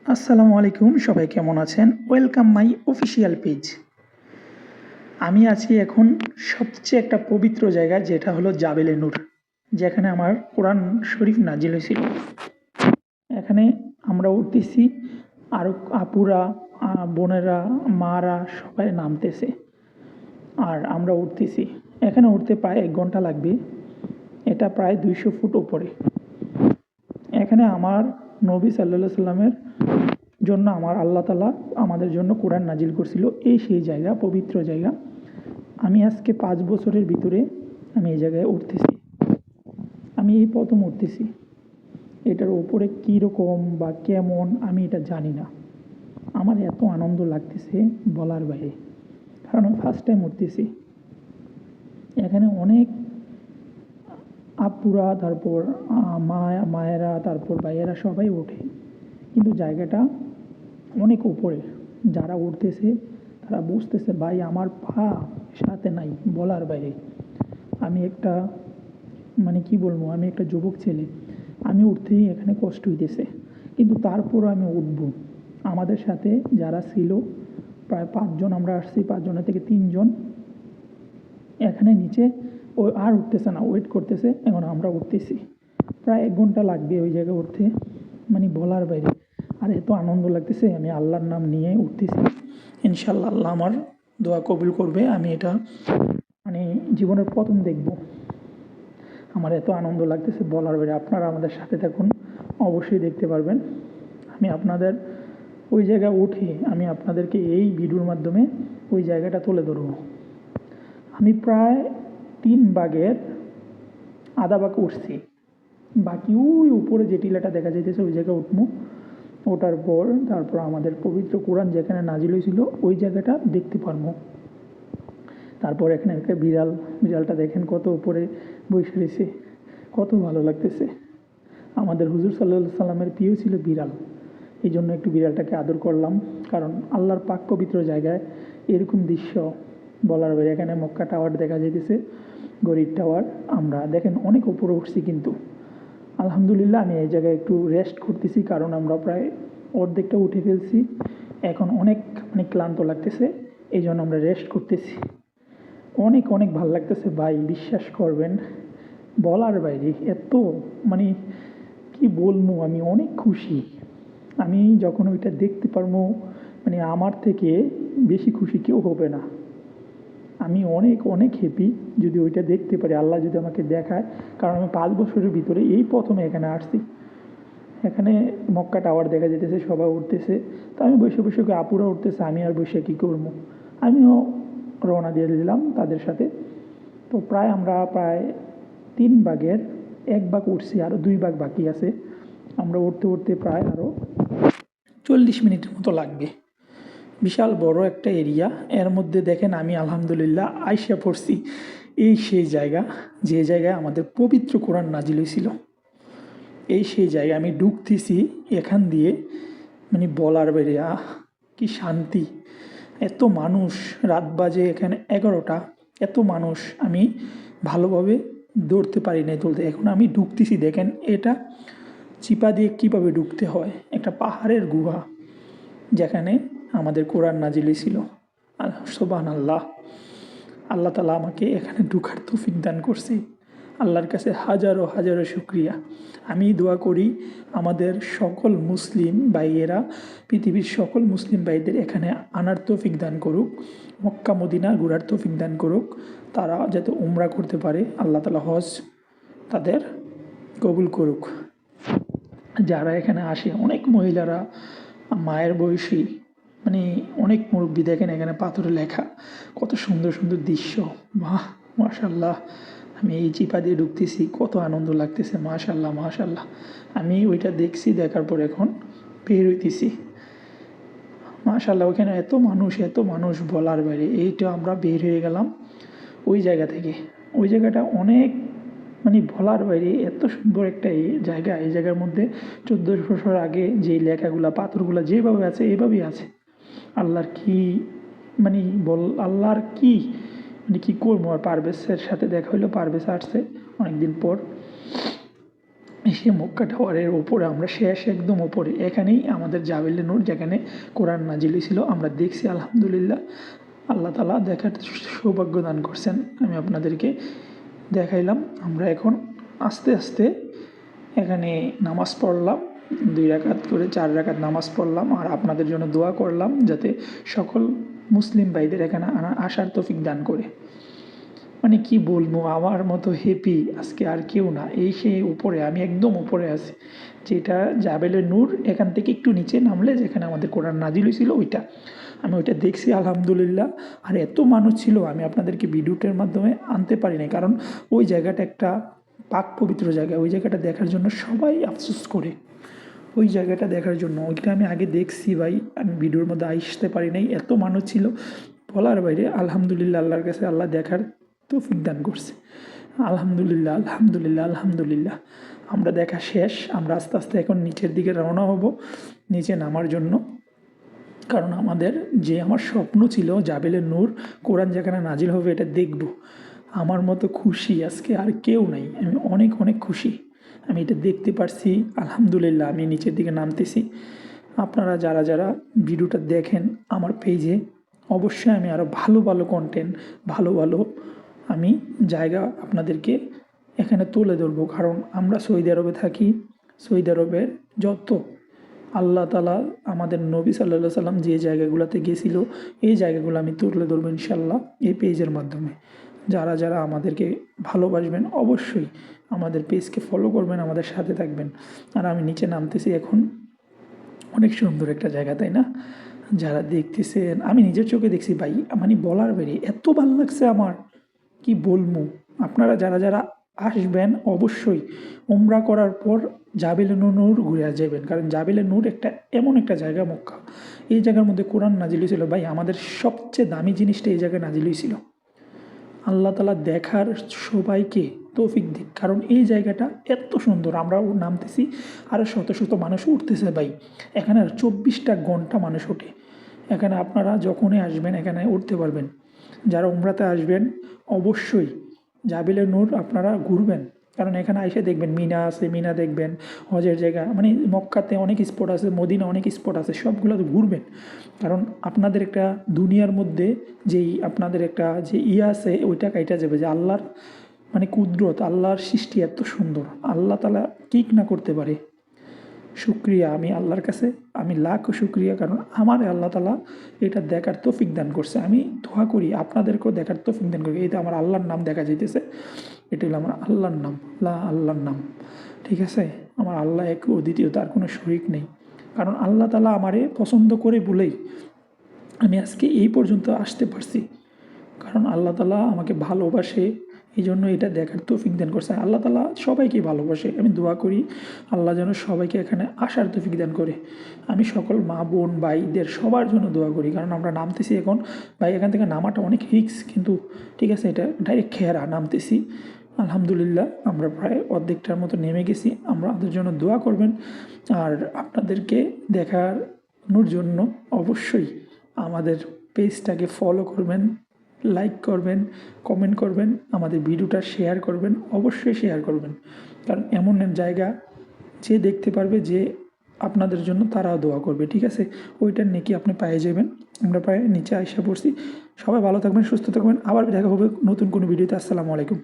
আসসালামু আলাইকুম, সবাই কেমন আছেন? Welcome my official page. আমি আছি এখন সবচেয়ে একটা পবিত্র জায়গা, যেটা হলো জাবেলে নূর, যেখানে আমার কোরআন শরীফ নাজিল হয়েছিল। এখানে আমরা উঠতেছি, আরও আপুরা, বোনেরা, মারা সবাই নামতেছে আর আমরা উঠতেছি। এখানে উঠতে প্রায় 1 ঘন্টা লাগবে। এটা প্রায় 200 ফুট উপরে। এখানে আমার নবী সাল্লাল্লাহু সাল্লামের জন্য আমার আল্লাহ তাআলা আমাদের জন্য কোরআন নাজিল করছিল। এই সেই জায়গা, পবিত্র জায়গা। আমি আজকে 5 বছরের ভিতরে আমি এই জায়গায় উঠতেছি। আমি এই প্রথম উঠতেছি। এটার উপরে কীরকম বা কেমন আমি এটা জানি না। আমার এত আনন্দ লাগতেছে বলার বাইরে, কারণ আমি ফার্স্ট টাইম উঠতেছি। এখানে অনেক আপুরা, তারপর মায়েরা, তারপর ভাইয়েরা সবাই ওঠে, কিন্তু জায়গাটা অনেক উপরে। যারা উঠতেছে তারা বুঝতেছে ভাই আমার পা সাথে নাই, বলার বাইরে। আমি একটা কি বলবো, আমি একটা যুবক ছেলে, আমি উঠতেই এখানে কষ্ট হইতেছে, কিন্তু তারপরও আমি উঠব। আমাদের সাথে যারা ছিল প্রায় 5 জন আমরা আসছি, 5 জনের থেকে 3 জন এখানে নিচে ও আর উঠতেছে না, ওয়েট করতেছে। এখন আমরা উঠতেছি, প্রায় 1 ঘন্টা লাগবে ওই জায়গায় উঠতে, বলার বাইরে। আর এত আনন্দ লাগতেছে, আমি আল্লাহর নাম নিয়ে উঠতেছি। ইনশাল্লাহ আল্লাহ আমার দোয়া কবুল করবে। আমি এটা জীবনের প্রথম দেখব। আমার এত আনন্দ লাগতেছে বলার বাইরে। আপনারা আমাদের সাথে থাকুন, অবশ্যই দেখতে পারবেন। আমি আপনাদের ওই জায়গায় উঠে আমি আপনাদেরকে এই ভিডিওর মাধ্যমে ওই জায়গাটা তুলে ধরব। আমি প্রায় 3 ভাগের আধা ভাগ উঠছি, বাকি ওই উপরে যে টিলাটা দেখা যাইতেছে ওই জায়গায় উঠবো। ওঠার পর তারপর আমাদের পবিত্র কোরআন যেখানে নাজিল হয়েছিল ওই জায়গাটা দেখতে পারবো। তারপর এখানে একটা বিড়ালটা দেখেন কত উপরে বসে রয়েছে, কত ভালো লাগতেছে। আমাদের হুজুর সাল্লাল্লাহু সাল্লামের প্রিয় ছিল বিড়াল, এই জন্য একটু বিড়ালটাকে আদর করলাম। কারণ আল্লাহর পাক পবিত্র জায়গায় এরকম দৃশ্য বলার বাইরে। এখানে মক্কা টাওয়ার দেখা যাইতেছে, গরিব টাওয়ার। আমরা দেখেন অনেক উপরে উঠছি, কিন্তু আলহামদুলিল্লাহ আমি এই জায়গায় একটু রেস্ট করতেছি, কারণ আমরা প্রায় অর্ধেকটা উঠে ফেলছি। এখন অনেক ক্লান্ত লাগতেছে, এই জন্য আমরা রেস্ট করতেছি। অনেক অনেক ভালো লাগতেছে ভাই, বিশ্বাস করবেন বলার বাইরে। এত কি বলবো, আমি অনেক খুশি। আমি যখন ওইটা দেখতে পারবো, আমার থেকে বেশি খুশি কেউ হবে না। আমি অনেক অনেক হ্যাপি যদি ওইটা দেখতে পারি, আল্লাহ যদি আমাকে দেখায়। কারণ আমি 5 বছরের ভিতরে এই প্রথমে এখানে আসছি। এখানে মক্কা টাওয়ার দেখা যেতেছে, সবাই উঠতেছে, তো আমি বসে বসে আপুরা উঠতেছে, আমি আর বসে কী করবো। আমিও রওনা দিয়ে দিলাম তাদের সাথে। তো আমরা প্রায় 3 ভাগের 1 ভাগ উঠছি, আরও 2 ভাগ বাকি আছে। আমরা উঠতে উঠতে প্রায় আরও 40 মিনিটের মতো লাগবে। বিশাল বড় একটা এরিয়া। এর মধ্যে দেখেন আমি আলহামদুলিল্লাহ আইসা পড়ছি এই সেই জায়গা, যে জায়গায় আমাদের পবিত্র কোরআন নাজিল হয়েছিল। এই সেই জায়গায় আমি ঢুকতেছি এখান দিয়ে, বলার বাইরে। কি শান্তি! এত মানুষ, রাত বাজে এখানে 11টা, এত মানুষ আমি ভালোভাবে দৌড়তে পারি নাই তুলতে। এখন আমি ঢুকতেছি, দেখেন এটা চিপা দিয়ে কীভাবে ঢুকতে হয়। একটা পাহাড়ের গুহা, যেখানে আমাদের কোরআন নাজিল ছিল। সুবহানাল্লাহ, আল্লাহ তাআলা আমাকে এখানে ঢোকার তৌফিক দান করছে। আল্লাহর কাছে হাজারো হাজারো শুকরিয়া। আমি দোয়া করি আমাদের সকল মুসলিম ভাইয়েরা, পৃথিবীর সকল মুসলিম ভাইদের এখানে আনার তৌফিক দান করুক, মক্কা মদিনা ঘোরার তৌফিক দান করুক। তারা যাতে উমরা করতে পারে, আল্লাহ তাআলা হজ তাদের কবুল করুক। যারা এখানে আসে অনেক মহিলারা, মায়ের বয়সী, অনেক মুরব্বী, দেখেন এখানে পাথরে লেখা, কত সুন্দর সুন্দর দৃশ্য। বাহ, মাশাল্লাহ। আমি এই চিপা দিয়ে ঢুকতেছি, কত আনন্দ লাগতেছে। মাশাল্লাহ মাশাল্লাহ। আমি ওইটা দেখছি, দেখার পর এখন বের হইতেছি। মাশাল্লাহ, ওখানে এত মানুষ বলার বাইরে। এইটা আমরা বের হয়ে গেলাম ওই জায়গা থেকে। ওই জায়গাটা অনেক বলার বাইরে, এত সুন্দর একটা জায়গা। এই জায়গার মধ্যে 1400 বছর আগে যে লেখাগুলা, পাথরগুলা যেভাবে আছে এইভাবেই আছে। আল্লাহর কি আল্লাহর কি কি করবো। আর পারভেজের সাথে দেখা হইলো, পারভেজ আসছে অনেকদিন পর। এসে মক্কা টাওয়ারের ওপরে আমরা শেষ একদম ওপরে, এখানেই আমাদের জাবেলে নূর, যেখানে কোরআন নাজিল ছিল আমরা দেখছি। আলহামদুলিল্লাহ, আল্লাহ তাআলা দেখার সৌভাগ্য দান করছেন। আমি আপনাদেরকে দেখাইলাম। আমরা এখন আস্তে আস্তে এখানে নামাজ পড়লাম, 2 রাকাত করে 4 রাকাত নামাজ পড়লাম, আর আপনাদের জন্য দোয়া করলাম যাতে সকল মুসলিম ভাইদের এখানে আসার তৌফিক দান করে। মানে কি বলবো, আমার মতো হ্যাপি আজকে আর কেউ না। এই সেই উপরে, আমি একদম উপরে আছি, যেটা জাবেলে নূর, এখান থেকে একটু নিচে নামলে যেখানে আমাদের কোরআন নাজিল হয়েছিল ওইটা, আমি ওইটা দেখছি আলহামদুলিল্লাহ। আর এত মানুষ ছিল, আমি আপনাদেরকে ভিডিওটার মাধ্যমে আনতে পারি না, কারণ ওই জায়গাটা একটা পাক পবিত্র জায়গা। ওই জায়গাটা দেখার জন্য সবাই আফসোস করে, ওই জায়গাটা দেখার জন্য। ওইটা আমি আগে দেখছি ভাই, আমি ভিডিওর মধ্যে আসতে পারি নাই, এত মানুষ ছিল বলার বাইরে। আলহামদুলিল্লাহ, আল্লাহর কাছে আল্লাহ দেখার তৌফিক দান করছে। আলহামদুলিল্লাহ, আলহামদুলিল্লাহ, আলহামদুলিল্লাহ। আমরা দেখা শেষ, আমরা আস্তে আস্তে এখন নিচের দিকে রওনা হব, নিচে নামার জন্য। কারণ আমাদের যে আমার স্বপ্ন ছিল জাবেলে নূর, কোরআন যেখানে নাজিল হবে এটা দেখব। আমার মতো খুশি আজকে আর কেউ নাই, আমি অনেক অনেক খুশি। আমি এটা দেখতে পারছি, আলহামদুলিল্লাহ। আমি নিচের দিকে নামতেছি। আপনারা যারা যারা ভিডিওটা দেখেন আমার পেজে, অবশ্যই আমি আরও ভালো ভালো কন্টেন্ট, ভালো ভালো আমি জায়গা আপনাদেরকে এখানে তুলে ধরবো। কারণ আমরা সৌদি আরবে থাকি, সৌদি আরবের যত আল্লাহ তাআলা আমাদের নবী সাল্লাল্লাহু সাল্লাম যে জায়গাগুলোতে গেছিল, এই জায়গাগুলো আমি তুলে ধরবো ইনশাল্লাহ এই পেজের মাধ্যমে। যারা যারা আমাদেরকে ভালোবাসবেন অবশ্যই আমাদের পেজকে ফলো করবেন, আমাদের সাথে থাকবেন। আর আমি নিচে নামতেছি এখন। অনেক সুন্দর একটা জায়গা, তাই না? যারা দেখতেছেন, আমি নিজের চোখে দেখছি ভাই, মানে বলার বাইরে, এত ভালো লাগছে আমার, কি বলবো। আপনারা যারা যারা আসবেন অবশ্যই উমরা করার পর জাবেলে নূর ঘুরে যাবেন, কারণ জাবেলে নূর একটা এমন একটা জায়গা মক্কা, এই জায়গার মধ্যে কোরআন নাজিল হয়েছিল ভাই। আমাদের সবচেয়ে দামি জিনিসটা এই জায়গায় নাজিল হয়েছিল। আল্লাহ তাআলা দেখার সবাইকে তৌফিক দিক, কারণ এই জায়গাটা এত সুন্দর। আমরাও নামতেছি, আরও শত শত মানুষ উঠতেছে ভাই। এখানে 24টা ঘন্টা মানুষ ওঠে। এখানে আপনারা যখনই আসবেন এখানে উঠতে পারবেন। যারা উমরাতে আসবেন অবশ্যই জাবেলে নূর আপনারা ঘুরবেন, কারণ এখানে এসে দেখবেন মিনা আছে, মিনা দেখবেন, হজের জায়গা, মানে মক্কাতে অনেক স্পট আছে, মদিনা অনেক স্পট আছে, সবগুলো ঘুরবেন। কারণ আপনাদের একটা দুনিয়ার মধ্যে যেই আপনাদের একটা যে আছে ওইটা কাইটা যাবে, যে আল্লাহর মানে কুদরত, আল্লাহর সৃষ্টি এত সুন্দর, আল্লাহ তাআলা ঠিক না করতে পারে। শুক্রিয়া, আমি আল্লাহর কাছে আমি লাখ শুক্রিয়া, কারণ আমার আল্লাহ তাআলা এটা দেখার তৌফিক দান করছে। আমি দোয়া করি আপনাদেরকেও দেখার তৌফিক দান করি। এইটা আমার আল্লাহর নাম দেখা যাইতেছে, এটা হলো আমার আল্লাহর নাম, আল্লাহর নাম। ঠিক আছে, আমার আল্লাহ এক অদ্বিতীয়, তার কোনো শরিক নেই। কারণ আল্লাহ তাআলা আমারে পছন্দ করে বলেই আমি আজকে এই পর্যন্ত আসতে পারছি। কারণ আল্লাহ তাআলা আমাকে ভালোবাসে, এই জন্য এটা দেখার তৌফিক দান করছে। আল্লাহ তাআলা সবাইকে ভালোবাসে। আমি দোয়া করি আল্লাহ যেন সবাইকে এখানে আসার তৌফিক দান করে। আমি সকল মা বোন ভাইদের সবার জন্য দোয়া করি, কারণ আমরা নামতেছি এখন ভাই, এখান থেকে নামাটা অনেক রিস্ক, কিন্তু ঠিক আছে, এটা ডাইরেক্ট খেয়ারা নামতেছি। আলহামদুলিল্লাহ, আমরা প্রায় অর্ধেকটার মতো নেমে গেছি। আমাদের জন্য দোয়া করবেন, আর আপনাদেরকে দেখানোর জন্য অবশ্যই আমাদের পেজটাকে ফলো করবেন, লাইক করবেন, কমেন্ট করবেন, আমাদের ভিডিওটা শেয়ার করবেন, অবশ্যই শেয়ার করবেন। কারণ এমন জায়গা যে দেখতে পারবে, যে আপনাদের জন্য তারাও দোয়া করবে। ঠিক আছে, ওইটার নেকি আপনি পেয়ে যাবেন। আমরা প্রায় নিচে আইসা পড়ছি। সবাই ভালো থাকবেন, সুস্থ থাকবেন, আবার দেখা হবে নতুন কোনো ভিডিওতে। আসসালামু আলাইকুম।